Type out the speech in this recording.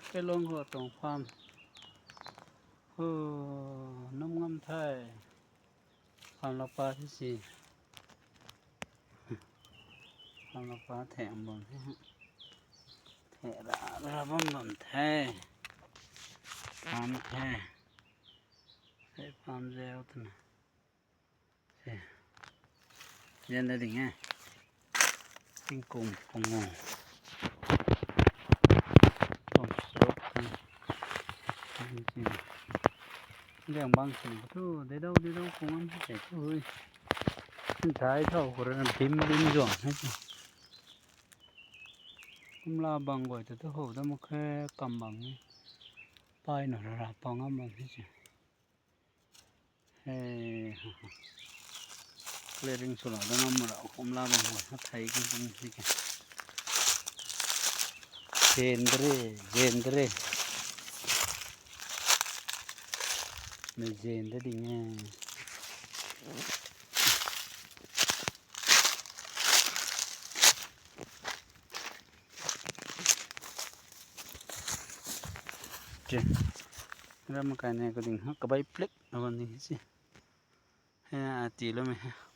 ไปลงหัวตรงความน้ำงำไทยความละปลาที่สี่ความละปลาแถมบนแถระบำบำแท้ความแท้ใส่ความเร็วตัวน่ะเย็นได้ดิไงปิ้งกุ้งกุ้งงงต้มซุปจริงๆเรื่องบางสิ่งก็ได้ดูกุ้งมันใส่เฮ้ยขึ้นท้ายเท่าคนนั้นพิมพ์ดิ้นจ่องให้สิกุมลาบางบ่อยแต่ถ้าโหแต่มันแค่กำบังนี่ป้ายหน่อยระปองอ่ะมันให้สิclearing sula da namara kumla bang ha thai ki bang thi ke gendre me gendre ding je ram ka ne ko ding ha ka bai plek awan ni si ha ti lo me